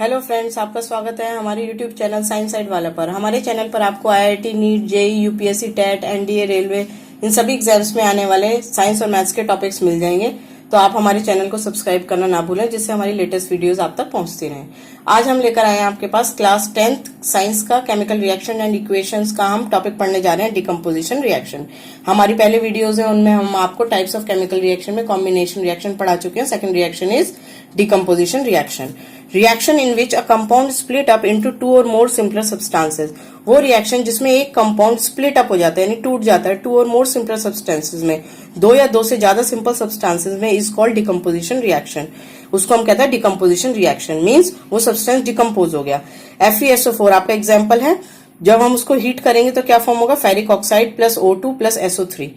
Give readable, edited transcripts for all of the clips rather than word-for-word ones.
Hello friends, आपका स्वागत है हमारे यूट्यूब चैनल साइंस साइड वाला पर। हमारे चैनल पर आपको IIT, NEET, JEE, UPSC, TET, NDA, railway इन सभी एग्जाम्स में आने वाले साइंस और मैथ्स के टॉपिक्स मिल जाएंगे। तो आप हमारे चैनल को सब्सक्राइब करना ना भूलें, जिससे हमारी लेटेस्ट वीडियोस आप तक पहुंचती रहें। आज हम लेकर आए हैं आपके पास क्लास 10th साइंस का केमिकल रिएक्शन एंड इक्वेशंस का हम टॉपिक पढ़ने जा रहे हैं, डिकम्पोजिशन रिएक्शन। हमारी पहले वीडियोज है, उनमें हम आपको टाइप्स ऑफ केमिकल रिएक्शन में कॉम्बिनेशन रिएक्शन पढ़ा चुके हैं। Second reaction is decomposition reaction, reaction in which a compound split up into two और मोर सिंपलर सब्सटेंसेस। वो रिएक्शन जिसमें एक कंपाउंड स्प्लिट अप हो जाता है, यानी टूट जाता है टू और मोर सिंपलर सब्सटेंसेस में, दो या दो से ज्यादा सिंपल सब्सटेंसेस में, इज कॉल्ड डिकम्पोजिशन रिएक्शन। उसको हम कहते हैं डिकम्पोजिशन रिएक्शन, मीन्स वो सब्सटेंस डिकम्पोज हो गया। FeSO4 आपका एग्जाम्पल है। जब हम उसको हीट करेंगे तो क्या फॉर्म होगा? Ferric oxide plus O2 plus SO3।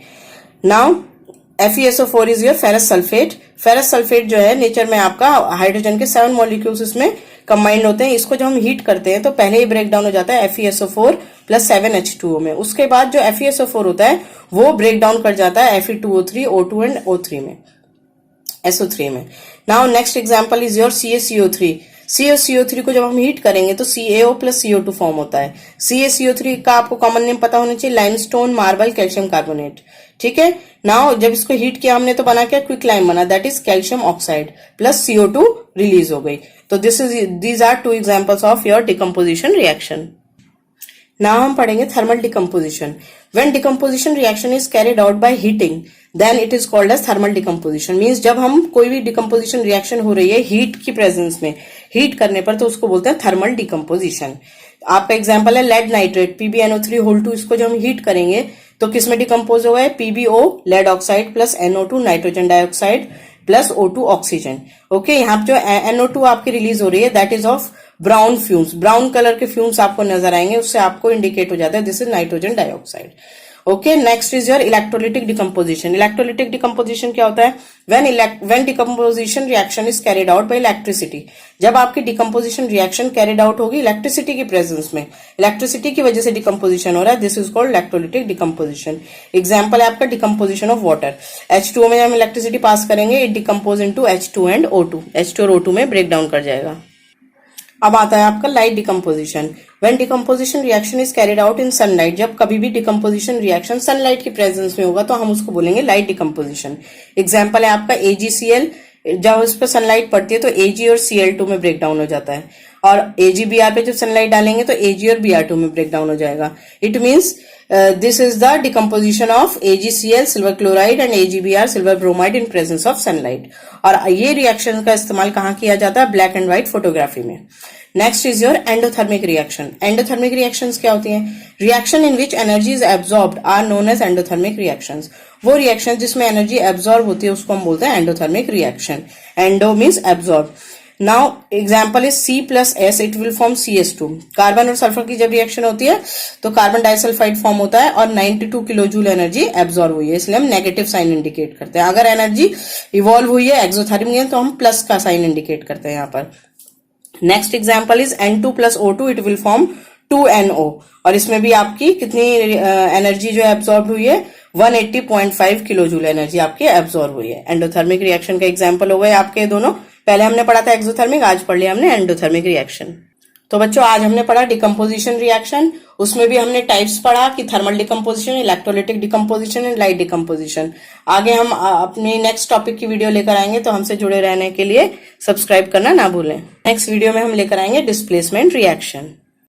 Now FeSO4 is your ferrous sulphate. Ferrous sulphate जो है नेचर में आपका हाइड्रोजन के 7 मॉलिक्यूल्स इसमें कंबाइंड होते हैं। इसको जब हम हीट करते हैं तो पहले ही ब्रेक डाउन हो जाता है FeSO4 प्लस 7H2O में। उसके बाद जो FeSO4 होता है वो ब्रेक डाउन कर जाता है Fe2O3, O2 एंड O3 में, SO3 में। Now next example is your CaCO3। CaCO3 को जब हम हीट करेंगे तो CaO प्लस CO2 फॉर्म होता है। CaCO3 का आपको कॉमन नेम पता होना चाहिए, लाइमस्टोन, मार्बल, कैल्शियम कार्बोनेट। ठीक है। नाउ जब इसको हीट किया हमने तो बना क्या? क्विक लाइम बना, that is calcium oxide plus CO2 release हो गई। तो these are two examples of your decomposition reaction. Now हम पढ़ेंगे thermal decomposition. When decomposition reaction is carried out by heating then it is called as thermal decomposition. Means जब हम कोई भी decomposition reaction हो रही है हीट की प्रेजेंस में, हीट करने पर, तो उसको बोलते हैं थर्मल डिकम्पोजिशन। आपका एग्जांपल है लेड नाइट्रेट PbNO3 2। इसको जब हम हीट करेंगे तो किसमें डिकम्पोज हुआ है? PbO lead oxide plus NO2 nitrogen dioxide plus O2 oxygen. Okay, यहाँ जो NO2 आपकी रिलीज हो रही है that is of brown fumes, brown colour के फ्यूम्स आपको नजर आएंगे, उससे आपको इंडिकेट हो जाता है this is nitrogen dioxide. Okay, next is your electrolytic decomposition. Electrolytic decomposition क्या होता है? When decomposition reaction is carried out by electricity. जब आपकी डिकम्पोजिशन रिएक्शन कैरिड आउट होगी इलेक्ट्रिसिटी की प्रेजेंस में, इलेक्ट्रिसिटी की वजह से डिकम्पोजिशन हो रहा है, this is called electrolytic decomposition. Example है आपका डिकम्पोजिशन ऑफ वाटर। H2O में हम इलेक्ट्रिसिटी पास करेंगे, it decompose into H2 and O2, H2 और O2 में ब्रेक डाउन कर जाएगा। अब आता है आपका light decomposition. When decomposition reaction is carried out in sunlight. जब कभी भी डिकम्पोजिशन रिएक्शन सनलाइट की प्रेजेंस में होगा तो हम उसको बोलेंगे लाइट डिकम्पोजिशन। एग्जाम्पल है आपका AgCl। जब उस पर सनलाइट पड़ती है तो Ag और Cl2 में ब्रेक डाउन हो जाता है, और AgBr पे जब सनलाइट डालेंगे तो Ag और Br2 में ब्रेक डाउन हो जाएगा। It means this is the decomposition of AgCl silver chloride and AgBr silver bromide in presence of sunlight. और ये रिएक्शन का इस्तेमाल कहाँ किया जाता है? ब्लैक एंड व्हाइट फोटोग्राफी में। Next is your endothermic reaction. Endothermic reactions क्या होती हैं? Reaction in which energy is absorbed are known as endothermic reactions. वो रिएक्शन जिसमें एनर्जी एब्जॉर्ब होती है उसको हम बोलते हैं endothermic reaction. Endo means absorb. Now example is C plus S, it will form CH2। Carbon और सल्फर की जब रिएक्शन होती है तो कार्बन डाइसल्फाइड फॉर्म होता है और 92 किलो जूल एनर्जी एब्जॉर्ब हुई है, इसलिए हम नेगेटिव साइन इंडिकेट करते हैं। अगर एनर्जी इवॉल्व हुई है एक्सोथर्मिक है तो हम प्लस का साइन इंडिकेट करते हैं यहाँ पर। Next example is N2 plus O2, it will form 2NO। और इसमें भी आपकी कितनी एनर्जी जो एब्जॉर्ब हुई है? 180.5 किलो जूल एनर्जी आपकी एब्जॉर्ब हुई है। एंडोथर्मिक रिएक्शन का एग्जाम्पल हो गए आपके दोनों। पहले हमने पढ़ा था एक्सोथर्मिक, आज पढ़ लिया हमने एंडोथर्मिक रिएक्शन। तो बच्चों आज हमने पढ़ा डिकम्पोजिशन रिएक्शन, उसमें भी हमने टाइप्स पढ़ा कि thermal decomposition, electrolytic decomposition and light decomposition. आगे हम अपनी नेक्स्ट टॉपिक की वीडियो लेकर आएंगे, तो हमसे जुड़े रहने के लिए सब्सक्राइब करना ना भूलें। नेक्स्ट वीडियो में हम लेकर आएंगे डिस्प्लेसमेंट रिएक्शन।